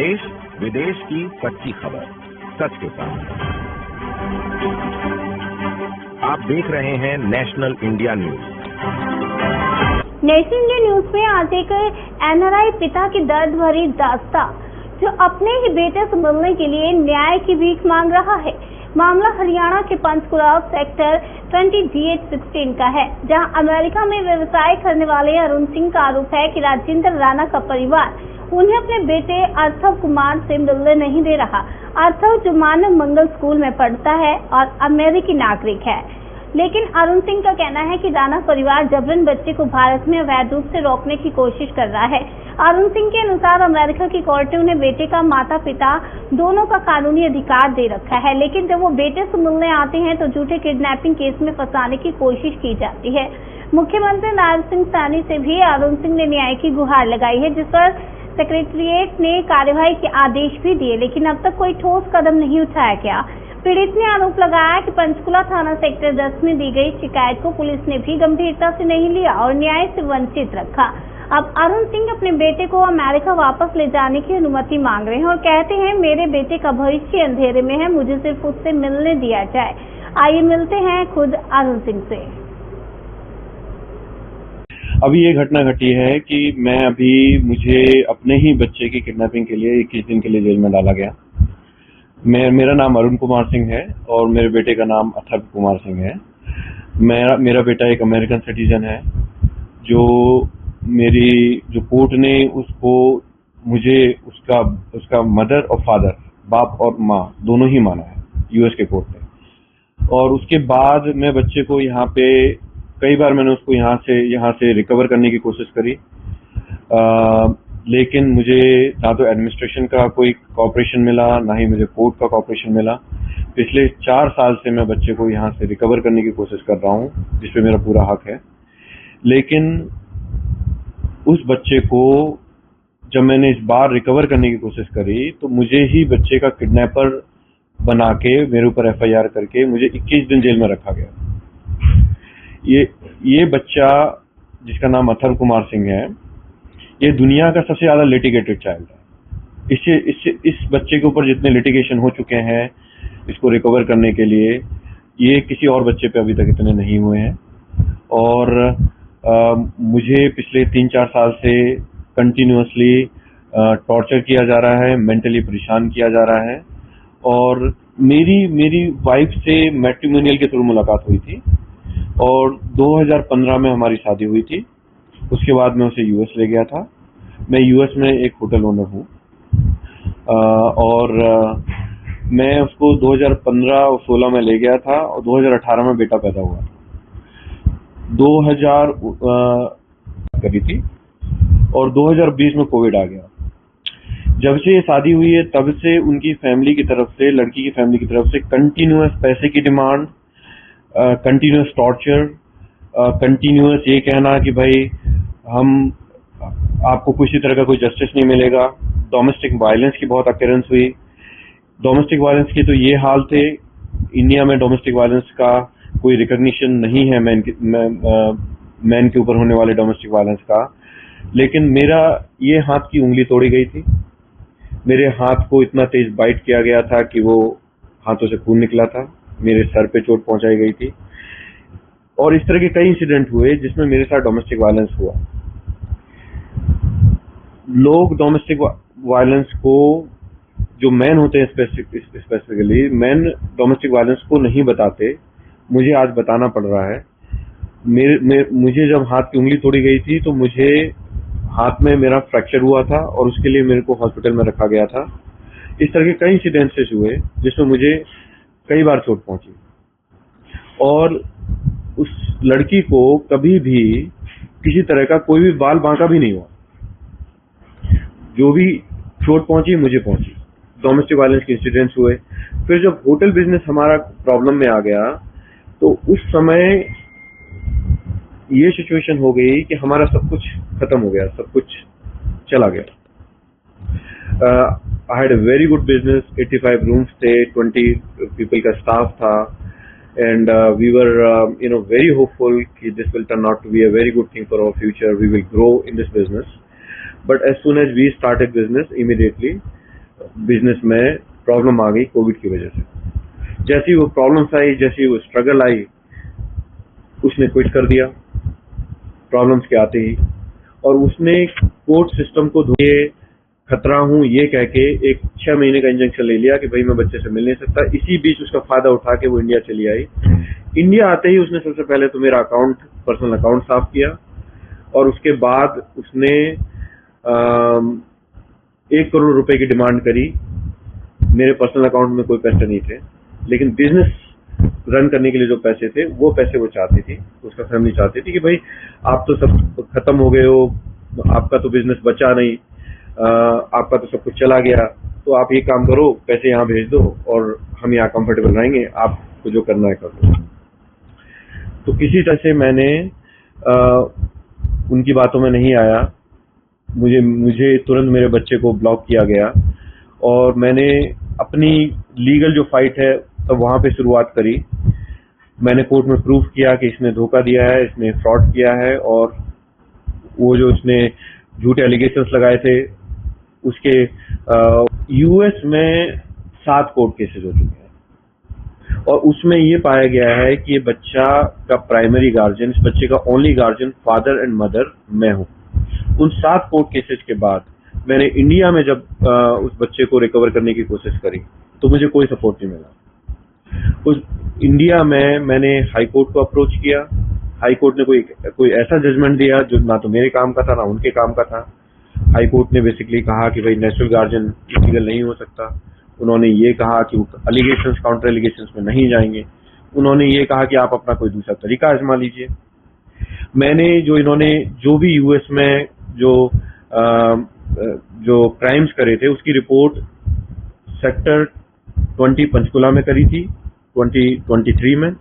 देश विदेश की सच्ची खबर सच के साथ। आप देख रहे हैं national India news. National India news में आज एक एनआरआई पिता की दर्द भरी दास्तां, जो अपने ही बेटे से मिलने के लिए न्याय की भीख मांग रहा है। मामला हरियाणा के पंचकुला सेक्टर 20DH16 का है, जहां अमेरिका में व्यवसाय करने वाले अरुण सिंह का आरोप है कि राजेंद्र राणा का परिवार उन्हें अपने बेटे अर्थव कुमार से मिलने नहीं दे रहा। अर्थव जो मानव मंगल स्कूल में पढ़ता है और अमेरिकी नागरिक है, लेकिन अरुण सिंह का कहना है कि राणा परिवार जबरन बच्चे को भारत में अवैध रूप से रोकने की कोशिश कर रहा है। अरुण सिंह के अनुसार अमेरिका की कोर्ट ने उन्हें बेटे का माता पिता दोनों का कानूनी अधिकार दे रखा है, लेकिन जब वो बेटे से मिलने आते हैं तो झूठे किडनैपिंग केस में फंसाने की कोशिश की जाती है। मुख्यमंत्री नारायण सिंह सैनी से भी अरुण सिंह ने न्याय की गुहार लगाई है, जिस पर सेक्रेटेरिएट ने कार्यवाही के आदेश भी दिए, लेकिन अब तक कोई ठोस कदम नहीं उठाया गया। पीड़ित ने आरोप लगाया कि पंचकुला थाना सेक्टर 10 में दी गई शिकायत को पुलिस ने भी गंभीरता से नहीं लिया और न्याय से वंचित रखा। अब अरुण सिंह अपने बेटे को अमेरिका वापस ले जाने की अनुमति मांग रहे हैं और कहते हैं, मेरे बेटे का भविष्य अंधेरे में है, मुझे सिर्फ उससे मिलने दिया जाए। आइए मिलते हैं खुद अरुण सिंह से। अभी ये घटना घटी है कि मुझे अपने ही बच्चे की किडनैपिंग के लिए 21 दिन के लिए जेल में डाला गया। मेरा नाम अरुण कुमार सिंह है और मेरे बेटे का नाम अर्थव कुमार सिंह है। मेरा बेटा एक अमेरिकन सिटीजन है, जो कोर्ट ने मुझे उसका मदर और फादर, बाप और माँ दोनों ही माना है यूएस के कोर्ट ने। और उसके बाद मैं बच्चे को यहाँ पे कई बार मैंने उसको यहाँ से रिकवर करने की कोशिश करी, लेकिन मुझे ना तो एडमिनिस्ट्रेशन का कोई कॉपरेशन मिला, ना ही मुझे कोर्ट का कॉपरेशन मिला। पिछले 4 साल से मैं बच्चे को यहाँ से रिकवर करने की कोशिश कर रहा हूँ, जिसपे मेरा पूरा हक है। लेकिन उस बच्चे को जब मैंने इस बार रिकवर करने की कोशिश करी तो मुझे ही बच्चे का किडनैपर बना के मेरे ऊपर एफआईआर करके मुझे 21 दिन जेल में रखा गया। ये बच्चा, जिसका नाम अर्थव कुमार सिंह है, ये दुनिया का सबसे ज्यादा लिटिगेटेड चाइल्ड है। इस बच्चे के ऊपर जितने लिटिगेशन हो चुके हैं इसको रिकवर करने के लिए, ये किसी और बच्चे पे अभी तक इतने नहीं हुए हैं। और मुझे पिछले 3-4 साल से कंटिन्यूअसली टॉर्चर किया जा रहा है, मेंटली परेशान किया जा रहा है। और मेरी वाइफ से मैट्रिमोनियल के थ्रू मुलाकात हुई थी और 2015 में हमारी शादी हुई थी। उसके बाद मैं उसे यूएस ले गया था। मैं यूएस में एक होटल ओनर हूँ और मैं उसको 2015 और 16 में ले गया था और 2018 में बेटा पैदा हुआ। 2000 करी थी और 2020 में कोविड आ गया। जब से ये शादी हुई है तब से उनकी फैमिली की तरफ से, लड़की की फैमिली की तरफ से कंटिन्यूअस पैसे की डिमांड, कंटिन्यूअस टॉर्चर, कंटिन्यूअस ये कहना कि भाई आपको किसी तरह का कोई जस्टिस नहीं मिलेगा। डोमेस्टिक वायलेंस की बहुत अकरेंस हुई। डोमेस्टिक वायलेंस की तो ये हाल थे, इंडिया में डोमेस्टिक वायलेंस का कोई रिकॉग्निशन नहीं है मैन के ऊपर होने वाले डोमेस्टिक वायलेंस का। लेकिन मेरा ये हाथ की उंगली तोड़ी गई थी। मेरे हाथ को इतना तेज बाइट किया गया था कि वो हाथों से खून निकला था। मेरे सर पे चोट पहुंचाई गई थी और इस तरह के कई इंसिडेंट हुए जिसमें मेरे साथ डोमेस्टिक वायलेंस हुआ। लोग डोमेस्टिक वायलेंस को, जो मैन होते हैं स्पेसिफिकली, मैन डोमेस्टिक वायलेंस को नहीं बताते। मुझे आज बताना पड़ रहा है। मुझे जब हाथ की उंगली तोड़ी गई थी तो मुझे हाथ में मेरा फ्रैक्चर हुआ था और उसके लिए मेरे को हॉस्पिटल में रखा गया था। इस तरह के कई इंसिडेंसेस हुए जिसमें मुझे कई बार चोट पहुंची और उस लड़की को कभी भी किसी तरह का कोई भी बाल बांका भी नहीं हुआ। जो भी चोट पहुंची मुझे पहुंची। डोमेस्टिक वायलेंस के इंसिडेंट्स हुए। फिर जब होटल बिजनेस हमारा प्रॉब्लम में आ गया तो उस समय ये सिचुएशन हो गई कि हमारा सब कुछ खत्म हो गया, सब कुछ चला गया। I had a very good business, 85 rooms थे, 20 people का staff था, and we were very hopeful that this will turn out to be a very good thing for our future. We will grow in this business. But as soon as we started business, immediately business में problem आ गई Covid की वजह से। जैसी वो problems आई, जैसी वो struggle I, उसने क्विट कर दिया प्रॉब्लम्स के आते ही, और उसने कोर्ट सिस्टम को धोए खतरा हूं ये कह के एक 6 महीने का इंजेक्शन ले लिया कि भाई मैं बच्चे से मिल नहीं सकता। इसी बीच उसका फायदा उठा के वो इंडिया चली आई। इंडिया आते ही उसने सबसे पहले तो मेरा पर्सनल अकाउंट साफ किया, और उसके बाद उसने 1 करोड़ रुपए की डिमांड करी। मेरे पर्सनल अकाउंट में कोई पैसे नहीं थे, लेकिन बिजनेस रन करने के लिए जो पैसे थे वो पैसे वो चाहती थी, उसका फैमिली चाहती थी कि भाई आप तो सब खत्म हो गए हो, आपका तो बिजनेस बचा नहीं, आपका तो सब कुछ चला गया, तो आप ये काम करो, पैसे यहाँ भेज दो और हम यहाँ कंफर्टेबल रहेंगे, आपको जो करना है कर दो। तो किसी तरह से मैंने उनकी बातों में नहीं आया। मुझे तुरंत मेरे बच्चे को ब्लॉक किया गया, और मैंने अपनी लीगल जो फाइट है तब वहां पे शुरुआत करी। मैंने कोर्ट में प्रूव किया कि इसने धोखा दिया है, इसने फ्रॉड किया है, और वो जो इसने झूठे एलिगेशंस लगाए थे उसके यूएस में 7 कोर्ट केसेस हो चुके हैं, और उसमें ये पाया गया है कि ये बच्चा का प्राइमरी गार्जियन, इस बच्चे का only guardian father and mother मैं हूँ। उन 7 कोर्ट केसेस के बाद मैंने इंडिया में जब उस बच्चे को रिकवर करने की कोशिश करी तो मुझे कोई सपोर्ट नहीं मिला। उस इंडिया में मैंने हाई कोर्ट को अप्रोच किया। हाई कोर्ट ने कोई ऐसा जजमेंट दिया जो ना तो मेरे काम का था ना उनके काम का था। हाई कोर्ट ने बेसिकली कहा कि भाई नेचुरल गार्जियन लीगल नहीं हो सकता। उन्होंने ये कहा कि वो एलिगेशंस काउंटर एलिगेशंस में नहीं जाएंगे। उन्होंने ये कहा कि आप अपना कोई दूसरा तरीका आजमा लीजिए। मैंने इन्होंने जो भी यूएस में जो क्राइम्स करे थे उसकी रिपोर्ट सेक्टर 20 पंचकुला में करी थी 2023 में,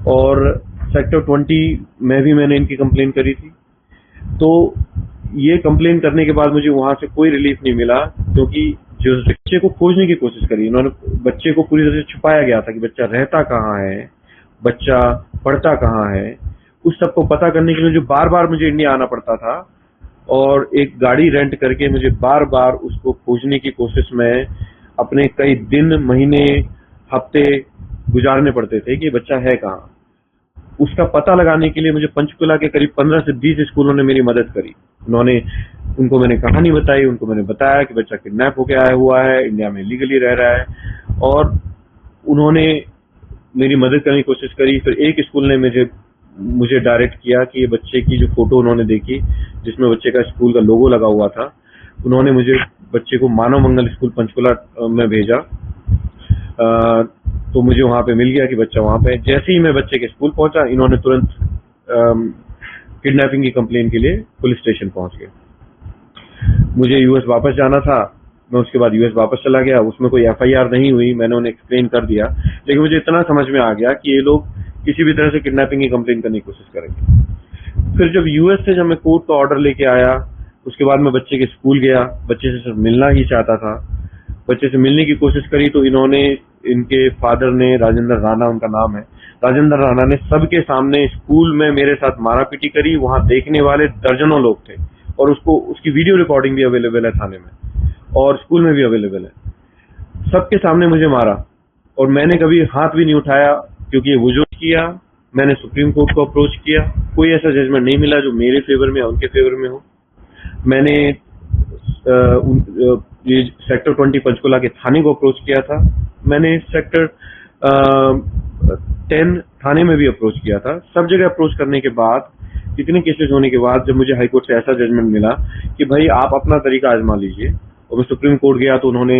और सेक्टर 20 में भी मैंने इनकी कंप्लेन करी थी। तो ये कंप्लेन करने के बाद मुझे वहां से कोई रिलीफ नहीं मिला, क्योंकि जो बच्चे को खोजने की कोशिश करी इन्होंने, बच्चे को पूरी तरह से छुपाया गया था कि बच्चा रहता कहाँ है, बच्चा पढ़ता कहाँ है। उस सब को पता करने के लिए जो बार बार मुझे इंडिया आना पड़ता था, और एक गाड़ी रेंट करके मुझे बार बार उसको खोजने की कोशिश में अपने कई दिन, महीने, हफ्ते गुजारने पड़ते थे कि बच्चा है कहाँ। उसका पता लगाने के लिए मुझे पंचकुला के करीब 15 से 20 स्कूलों ने मेरी मदद करी। उनको मैंने कहानी बताई, उनको मैंने बताया कि बच्चा किडनैप होके आया हुआ है, इंडिया में लीगली रह रहा है, और उन्होंने मेरी मदद करने की कोशिश करी। फिर एक स्कूल ने मुझे डायरेक्ट किया कि ये बच्चे की जो फोटो उन्होंने देखी जिसमें बच्चे का स्कूल का लोगो लगा हुआ था, उन्होंने मुझे बच्चे को मानव मंगल स्कूल पंचकुला में भेजा। तो मुझे वहां पे मिल गया कि बच्चा वहां पे। जैसे ही मैं बच्चे के स्कूल पहुंचा, इन्होंने तुरंत किडनैपिंग की कंप्लेन के लिए पुलिस स्टेशन पहुंच गए। मुझे यूएस वापस जाना था, मैं उसके बाद यूएस वापस चला गया। उसमें कोई एफआईआर नहीं हुई, मैंने उन्हें एक्सप्लेन कर दिया, लेकिन मुझे इतना समझ में आ गया कि ये लोग किसी भी तरह से किडनैपिंग की कंप्लेन करने की कोशिश करेंगे। फिर जब यूएस से मैं कोर्ट का ऑर्डर लेके आया, उसके बाद मैं बच्चे के स्कूल गया। बच्चे से सिर्फ मिलना ही चाहता था। बच्चे से मिलने की कोशिश करी तो इनके फादर ने, राजेंद्र राणा उनका नाम है, राजेंद्र राणा ने सबके सामने स्कूल में मेरे साथ मारापीटी करी। वहां देखने वाले दर्जनों लोग थे, और उसकी वीडियो रिकॉर्डिंग भी अवेलेबल है थाने में, और स्कूल में भी अवेलेबल है। सबके सामने मुझे मारा, और मैंने कभी हाथ भी नहीं उठाया, क्योंकि वो जो किया, मैंने सुप्रीम कोर्ट को अप्रोच किया, कोई ऐसा जजमेंट नहीं मिला जो मेरे फेवर में या उनके फेवर में हो। मैंने ये सेक्टर 20 पंचकुला के थाने को अप्रोच किया था। मैंने सेक्टर 10 थाने में भी अप्रोच किया था। सब जगह अप्रोच करने के बाद, इतने केसेस होने के बाद, जब मुझे हाईकोर्ट से ऐसा जजमेंट मिला कि भाई आप अपना तरीका आजमा लीजिए, और मैं सुप्रीम कोर्ट गया तो उन्होंने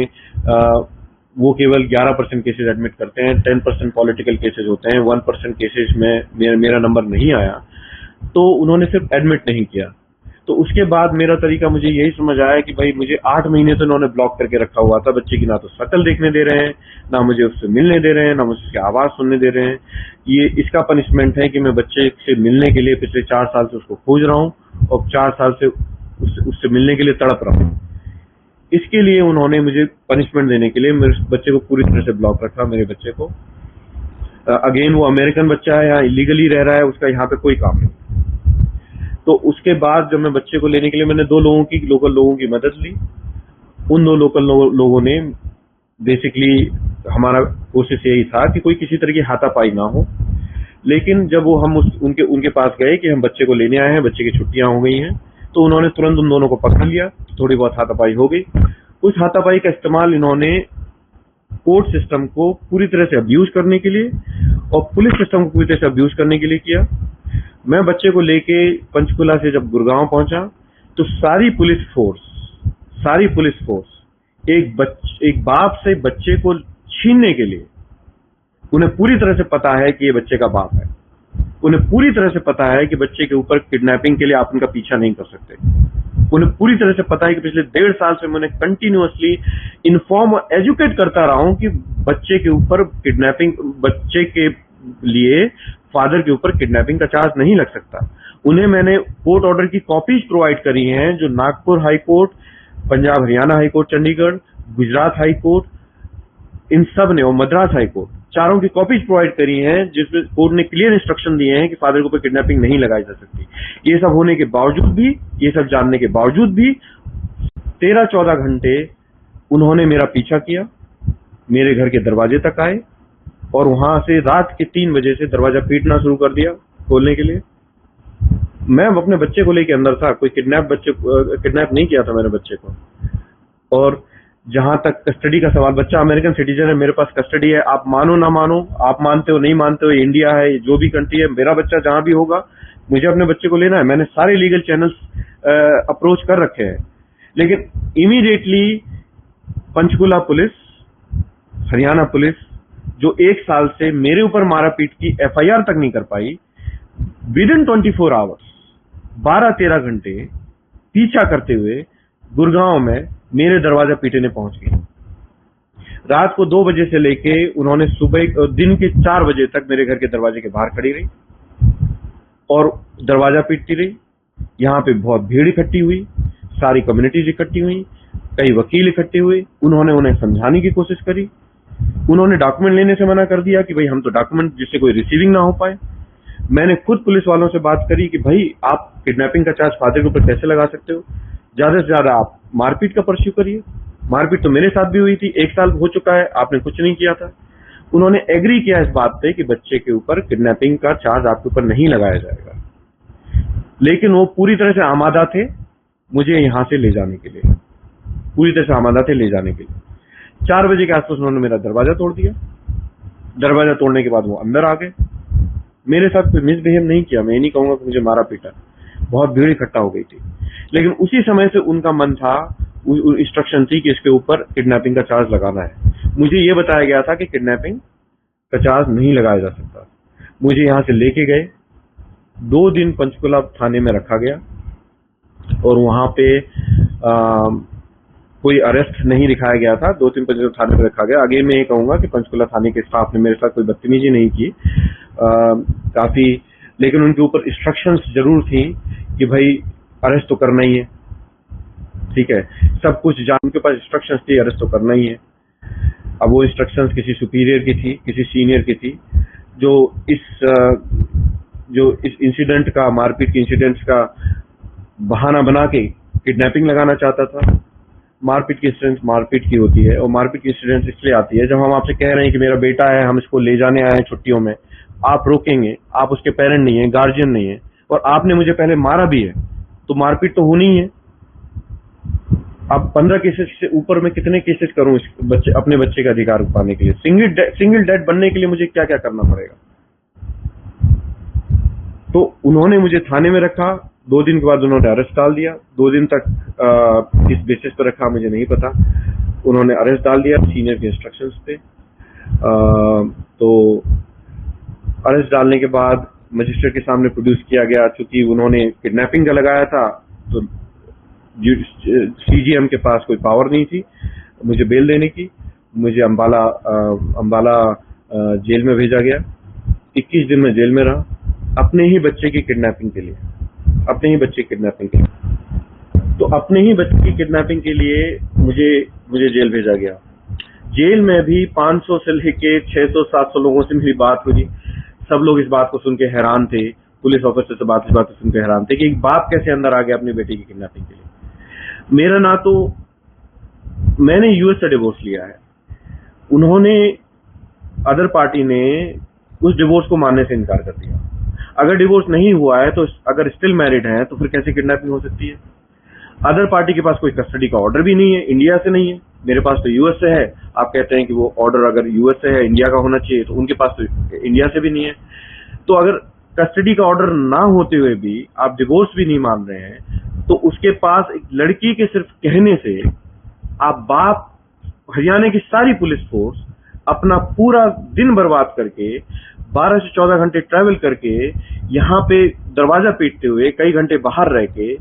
वो केवल 11% केसेस एडमिट करते हैं, 10% पॉलिटिकल केसेस होते हैं, 1% केसेस में मेरा नंबर नहीं आया, तो उन्होंने सिर्फ एडमिट नहीं किया। तो उसके बाद मेरा तरीका, मुझे यही समझ आया कि भाई मुझे 8 महीने तो उन्होंने ब्लॉक करके रखा हुआ था। बच्चे की ना तो शक्ल देखने दे रहे हैं, ना मुझे उससे मिलने दे रहे हैं, ना मुझे उसकी आवाज सुनने दे रहे हैं। ये इसका पनिशमेंट है कि मैं बच्चे से मिलने के लिए पिछले 4 साल से उसको खोज रहा हूँ, और 4 साल से उससे मिलने के लिए तड़प रहा हूँ। इसके लिए उन्होंने मुझे पनिशमेंट देने के लिए मेरे बच्चे को पूरी तरह से ब्लॉक रखा। मेरे बच्चे को अगेन, वो अमेरिकन बच्चा है, यहाँ इलीगली रह रहा है, उसका यहाँ पे कोई काम नहीं। तो उसके बाद जब मैं बच्चे को लेने के लिए, मैंने 2 लोगों की, लोकल लोगों की मदद ली, उन दो लोकल लोगों ने बेसिकली, हमारा कोशिश यही था कि कोई किसी तरह की हाथापाई ना हो, लेकिन जब वो हम उनके पास गए कि हम बच्चे को लेने आए हैं, बच्चे की छुट्टियां हो गई हैं, तो उन्होंने तुरंत उन दोनों को पकड़ लिया। थोड़ी बहुत हाथापाई हो गई। उस हाथापाई का इस्तेमाल इन्होंने कोर्ट सिस्टम को पूरी तरह से अब्यूज करने के लिए और पुलिस सिस्टम को पूरी तरह से अब्यूज करने के लिए किया। मैं बच्चे को लेके पंचकुला से जब गुड़गांव पहुंचा तो सारी पुलिस फोर्स एक बाप से बच्चे को छीनने के लिए, उन्हें पूरी तरह से पता है कि ये बच्चे का बाप है, उन्हें पूरी तरह से पता है कि बच्चे के ऊपर किडनैपिंग के लिए आप उनका पीछा नहीं कर सकते, उन्हें पूरी तरह से पता है कि पिछले 1.5 साल से मैं कंटिन्यूअसली इन्फॉर्म और एजुकेट करता रहा हूं कि बच्चे के ऊपर किडनैपिंग, बच्चे के लिए फादर के ऊपर किडनैपिंग का चार्ज नहीं लग सकता। उन्हें मैंने कोर्ट ऑर्डर की कॉपीज प्रोवाइड करी हैं जो Nagpur high court, Punjab Haryana high court Chandigarh, Gujarat high court, इन सब ने, और मद्रास हाई कोर्ट, चारों की कॉपीज प्रोवाइड करी हैं जिसमें कोर्ट ने क्लियर इंस्ट्रक्शन दिए हैं कि फादर के ऊपर किडनैपिंग नहीं लगाई जा सकती। ये सब होने के बावजूद भी, ये सब जानने के बावजूद भी 13-14 घंटे उन्होंने मेरा पीछा किया, मेरे घर के दरवाजे तक आए और वहां से रात के 3 बजे से दरवाजा पीटना शुरू कर दिया खोलने के लिए। मैं अपने बच्चे को लेके अंदर था, कोई किडनैप नहीं किया था मैंने बच्चे को। और जहां तक कस्टडी का सवाल, बच्चा अमेरिकन सिटीजन है, मेरे पास कस्टडी है, आप मानो ना मानो, आप मानते हो नहीं मानते हो, इंडिया है, जो भी कंट्री है, मेरा बच्चा जहां भी होगा मुझे अपने बच्चे को लेना है। मैंने सारे लीगल चैनल्स अप्रोच कर रखे हैं, लेकिन immediately Panchkula police, Haryana police, जो 1 साल से मेरे ऊपर मारापीट की FIR तक नहीं कर पाई, विदिन 24 आवर्स 12-13 घंटे पीछा करते हुए गुड़गांव में मेरे दरवाजा पीटने पहुंच गई। रात को 2 बजे से लेके उन्होंने सुबह दिन के 4 बजे तक मेरे घर के दरवाजे के बाहर खड़ी रही और दरवाजा पीटती रही। यहाँ पे बहुत भीड़ इकट्ठी हुई, सारी कम्युनिटीज इकट्ठी हुई, कई वकील इकट्ठे हुए। उन्होंने उन्हें समझाने की कोशिश करी, उन्होंने डॉक्यूमेंट लेने से मना कर दिया कि भाई हम तो डॉक्यूमेंट जिससे कोई रिसीविंग ना हो पाए। मैंने खुद पुलिस वालों से बात करी कि भाई आप किडनैपिंग का चार्ज फादर के ऊपर कैसे लगा सकते हो, ज्यादा से ज्यादा आप मारपीट का परस्यू करिए। मारपीट तो मेरे साथ भी हुई थी, 1 साल हो चुका है, आपने कुछ नहीं किया था। उन्होंने एग्री किया इस बात पे कि बच्चे के ऊपर किडनैपिंग का चार्ज आपके ऊपर नहीं लगाया जाएगा, लेकिन वो पूरी तरह से आमादा थे मुझे यहां से ले जाने के लिए, पूरी तरह से आमादा थे ले जाने के लिए। 4 बजे के आसपास उन्होंने मेरा दरवाजा तोड़ दिया। दरवाजा तोड़ने के बाद वो अंदर आ गए, मेरे साथ कोई मिसबिहेव नहीं किया, मैं ये नहीं कहूंगा कि मुझे मारा पीटा, बहुत भीड़ इकट्ठा हो गई थी। लेकिन उसी समय से उनका मन था, इंस्ट्रक्शन थी कि इसके ऊपर किडनैपिंग का चार्ज लगाना है। मुझे ये बताया गया था कि किडनैपिंग का चार्ज नहीं लगाया जा सकता। मुझे यहाँ से लेके गए, 2 दिन पंचकुला थाने में रखा गया और वहां पे कोई अरेस्ट नहीं दिखाया गया था। 2 दिन पंचकुला थाने में रखा गया। आगे मैं ये कहूंगा कि पंचकुला थाने के स्टाफ ने मेरे साथ कोई बदतमीजी नहीं की काफी, लेकिन उनके ऊपर इंस्ट्रक्शंस जरूर थी कि भाई अरेस्ट तो करना ही है, ठीक है, सब कुछ जान, उनके पास इंस्ट्रक्शंस थी, अरेस्ट तो करना ही है। अब वो इंस्ट्रक्शंस किसी सुपीरियर की थी, किसी सीनियर की थी, जो इस इंसिडेंट का, मारपीट के इंसिडेंट्स का बहाना बना के किडनैपिंग लगाना चाहता था। मारपीट की इंसिडेंट मारपीट की होती है, और मारपीट की इंसिडेंट इसलिए आती है जब हम आपसे कह रहे हैं कि मेरा बेटा है, हम इसको ले जाने आए हैं छुट्टियों में, आप रोकेंगे, आप उसके पेरेंट नहीं है, गार्जियन नहीं है, और आपने मुझे पहले मारा भी है, तो मारपीट तो होनी ही है। अब 15 केसेस से ऊपर मैं कितने केसेस करूं इस बच्चे, अपने बच्चे का अधिकार पाने के लिए? सिंगल डैड बनने के लिए मुझे क्या क्या करना पड़ेगा? तो उन्होंने मुझे थाने में रखा, 2 दिन के बाद उन्होंने अरेस्ट डाल दिया। 2 दिन तक किस बेसिस पर रखा मुझे नहीं पता, उन्होंने अरेस्ट डाल दिया सीनियर के इंस्ट्रक्शंस पे। तो अरेस्ट डालने के बाद मजिस्ट्रेट के सामने प्रोड्यूस किया गया। चूंकि उन्होंने किडनैपिंग का लगाया था तो CGM के पास कोई पावर नहीं थी मुझे बेल देने की। मुझे अंबाला जेल में भेजा गया। 21 दिन में जेल में रहा, अपने ही बच्चे की किडनैपिंग के लिए, अपने ही बच्चे की किडनैपिंग के लिए। तो अपने ही बच्चे की किडनैपिंग के लिए मुझे जेल भेजा गया। जेल में भी 500 से लेके 600-700 लोगों से मेरी बात हुई। सब लोग इस बात को सुन के हैरान थे, पुलिस ऑफिसर से इस बात को सुन के हैरान थे कि एक बाप कैसे अंदर आ गया अपनी बेटी की किडनैपिंग के लिए। मेरा ना तो मैंने यूएस से डिवोर्स लिया है, उन्होंने अदर पार्टी ने उस डिवोर्स को मानने से इनकार कर दिया। अगर डिवोर्स नहीं हुआ है तो अगर स्टिल मैरिड है तो फिर कैसे किडनैपिंग हो सकती है? अदर पार्टी के पास कोई कस्टडी का ऑर्डर भी नहीं है, इंडिया से नहीं है, मेरे पास तो यूएस से है। आप कहते हैं कि वो ऑर्डर अगर यूएस से है, इंडिया का होना चाहिए, तो उनके पास तो इंडिया से भी नहीं है। तो अगर कस्टडी का ऑर्डर ना होते हुए भी आप डिवोर्स भी नहीं मान रहे हैं, तो उसके पास एक लड़की के सिर्फ कहने से आप बाप हरियाणा की सारी पुलिस फोर्स अपना पूरा दिन बर्बाद करके 12 से 14 घंटे ट्रैवल करके यहाँ पे दरवाजा पीटते हुए कई घंटे बाहर रह के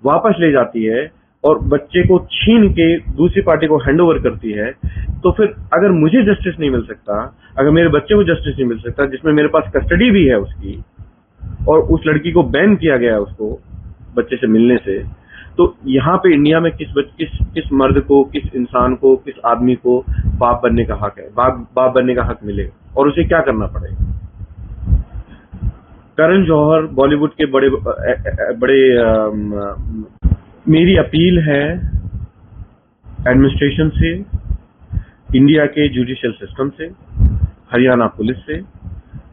वापस ले जाती है और बच्चे को छीन के दूसरी पार्टी को हैंडओवर करती है। तो फिर अगर मुझे जस्टिस नहीं मिल सकता, अगर मेरे बच्चे को जस्टिस नहीं मिल सकता, जिसमें मेरे पास कस्टडी भी है उसकी, और उस लड़की को बैन किया गया है उसको बच्चे से मिलने से, तो यहाँ पे इंडिया में किस मर्द को, किस इंसान को, किस आदमी को बाप बनने का हक है, बाप बनने का हक मिलेगा, और उसे क्या करना पड़ेगा? करण जौहर बॉलीवुड के बड़े मेरी अपील है एडमिनिस्ट्रेशन से, इंडिया के जुडिशियल सिस्टम से, हरियाणा पुलिस से,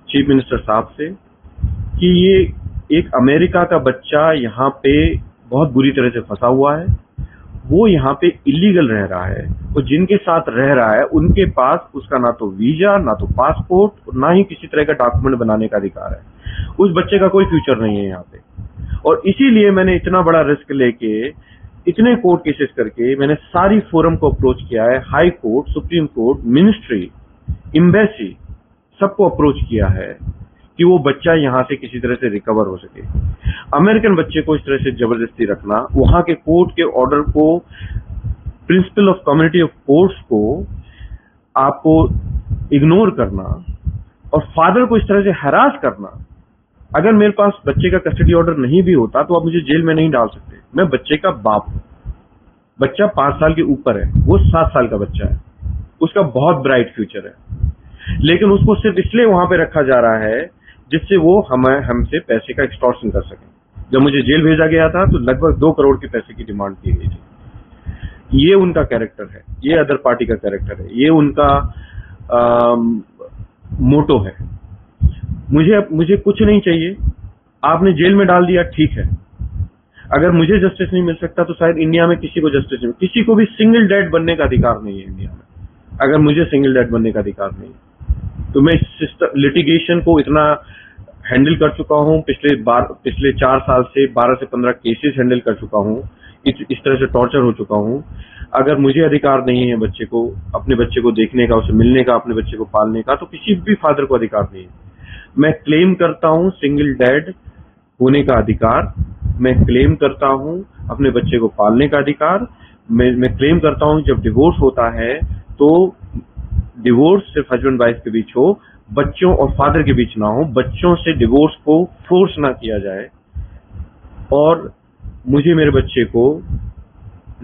चीफ मिनिस्टर साहब से, कि ये एक अमेरिका का बच्चा यहाँ पे बहुत बुरी तरह से फंसा हुआ है, वो यहाँ पे इलीगल रह रहा है, और जिनके साथ रह रहा है उनके पास उसका ना तो वीजा, ना तो पासपोर्ट, और ना ही किसी तरह का डॉक्यूमेंट बनाने का अधिकार है। उस बच्चे का कोई फ्यूचर नहीं है यहाँ पे, और इसीलिए मैंने इतना बड़ा रिस्क लेके, इतने कोर्ट केसेस करके, मैंने सारी फोरम को अप्रोच किया है, high court, supreme court, ministry, embassy, सबको अप्रोच किया है कि वो बच्चा यहाँ से किसी तरह से रिकवर हो सके। अमेरिकन बच्चे को इस तरह से जबरदस्ती रखना, वहां के कोर्ट के ऑर्डर को, principle of community of courts को आपको इग्नोर करना, और फादर को इस तरह से हरास करना। अगर मेरे पास बच्चे का कस्टडी ऑर्डर नहीं भी होता तो आप मुझे जेल में नहीं डाल सकते, मैं बच्चे का बाप हूं। बच्चा 5 साल के ऊपर है, वो 7 साल का बच्चा है, उसका बहुत ब्राइट फ्यूचर है, लेकिन उसको सिर्फ इसलिए वहां पे रखा जा रहा है जिससे वो हमसे पैसे का एक्सटॉर्शन कर सके। जब मुझे जेल भेजा गया था तो लगभग 2 करोड़ के पैसे की डिमांड की गई थी। ये उनका कैरेक्टर है, ये अदर पार्टी का कैरेक्टर है, ये उनका मोटो है। मुझे कुछ नहीं चाहिए, आपने जेल में डाल दिया, ठीक है। अगर मुझे जस्टिस नहीं मिल सकता तो शायद इंडिया में किसी को जस्टिस नहीं, किसी को भी सिंगल डैड बनने का अधिकार नहीं है इंडिया में। अगर मुझे सिंगल डैड बनने का अधिकार नहीं, तो मैं इस लिटिगेशन को इतना हैंडल कर चुका हूं, पिछले 4 साल से 12 से 15 केसेस हैंडल कर चुका हूं, इस तरह से टॉर्चर हो चुका हूं। अगर मुझे अधिकार नहीं है बच्चे को, अपने बच्चे को देखने का, उसे मिलने का, अपने बच्चे को पालने का, तो किसी भी फादर को अधिकार नहीं है। मैं क्लेम करता हूं सिंगल डैड होने का अधिकार, मैं क्लेम करता हूं अपने बच्चे को पालने का अधिकार, मैं क्लेम करता हूं जब डिवोर्स होता है तो डिवोर्स सिर्फ हस्बैंड वाइफ के बीच हो, बच्चों और फादर के बीच ना हो, बच्चों से डिवोर्स को फोर्स ना किया जाए, और मुझे मेरे बच्चे को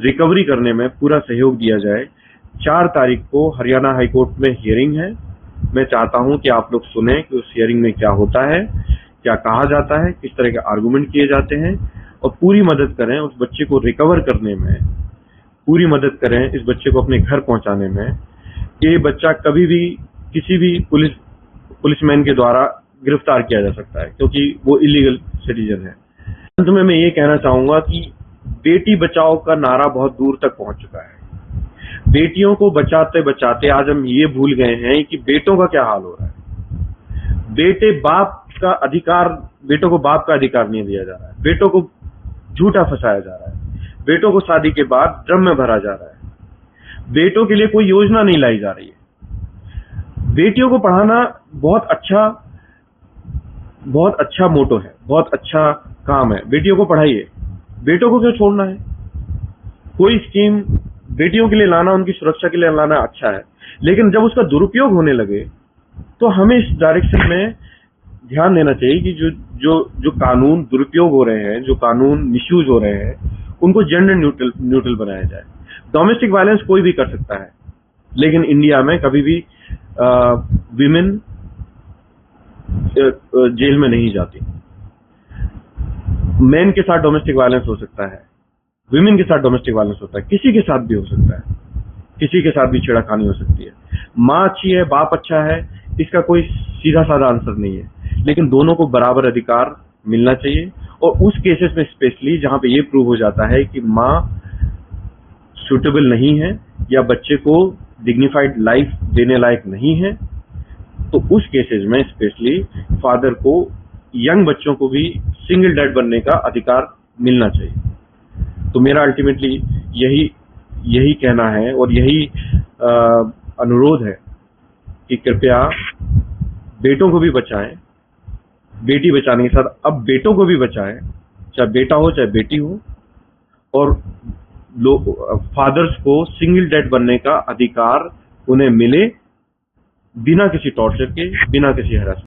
रिकवरी करने में पूरा सहयोग दिया जाए। 4 तारीख को हरियाणा हाई कोर्ट में हियरिंग है। मैं चाहता हूं कि आप लोग सुने कि उस हियरिंग में क्या होता है, क्या कहा जाता है, किस तरह के आर्गुमेंट किए जाते हैं, और पूरी मदद करें उस बच्चे को रिकवर करने में, पूरी मदद करें इस बच्चे को अपने घर पहुंचाने में। ये बच्चा कभी भी किसी भी पुलिसमैन के द्वारा गिरफ्तार किया जा सकता है, क्योंकि वो इलीगल सिटीजन है। अंत में मैं ये कहना चाहूंगा कि बेटी बचाओ का नारा बहुत दूर तक पहुंच चुका है। बेटियों को बचाते बचाते आज हम ये भूल गए हैं कि बेटों का क्या हाल हो रहा है। बेटों को बाप का अधिकार नहीं दिया जा रहा है, बेटों को झूठा फंसाया जा रहा है, बेटों को शादी के बाद ड्रम में भरा जा रहा है, बेटों के लिए कोई योजना नहीं लाई जा रही है। बेटियों को पढ़ाना बहुत अच्छा मोटो है, बहुत अच्छा काम है, बेटियों को पढ़ाइए। बेटों को क्यों छोड़ना है? कोई स्कीम बेटियों के लिए लाना, उनकी सुरक्षा के लिए लाना अच्छा है, लेकिन जब उसका दुरुपयोग होने लगे तो हमें इस डायरेक्शन में ध्यान देना चाहिए कि जो कानून दुरुपयोग हो रहे हैं, जो कानून मिसयूज हो रहे हैं, उनको जेंडर न्यूट्रल बनाया जाए। डोमेस्टिक वायलेंस कोई भी कर सकता है, लेकिन इंडिया में कभी भी विमेन जेल में नहीं जाती। मेन के साथ डोमेस्टिक वायलेंस हो सकता है, विमेन के साथ डोमेस्टिक वायलेंस होता है, किसी के साथ भी हो सकता है। किसी के साथ भी छेड़खानी हो सकती है। माँ अच्छी है, बाप अच्छा है, इसका कोई सीधा साधा आंसर नहीं है, लेकिन दोनों को बराबर अधिकार मिलना चाहिए। और उस केसेस में स्पेशली जहां पे ये प्रूव हो जाता है कि माँ सुटेबल नहीं है या बच्चे को डिग्निफाइड लाइफ देने लायक नहीं है, तो उस केसेस में स्पेशली फादर को यंग बच्चों को भी सिंगल डैड बनने का अधिकार मिलना चाहिए। तो मेरा अल्टीमेटली यही कहना है और यही अनुरोध है कि कृपया बेटों को भी बचाएं, बेटी बचाने के साथ अब बेटों को भी बचाएं, चाहे बेटा हो चाहे बेटी हो, और फादर्स को सिंगल डैड बनने का अधिकार उन्हें मिले बिना किसी टॉर्चर के, बिना किसी हरासमेंट।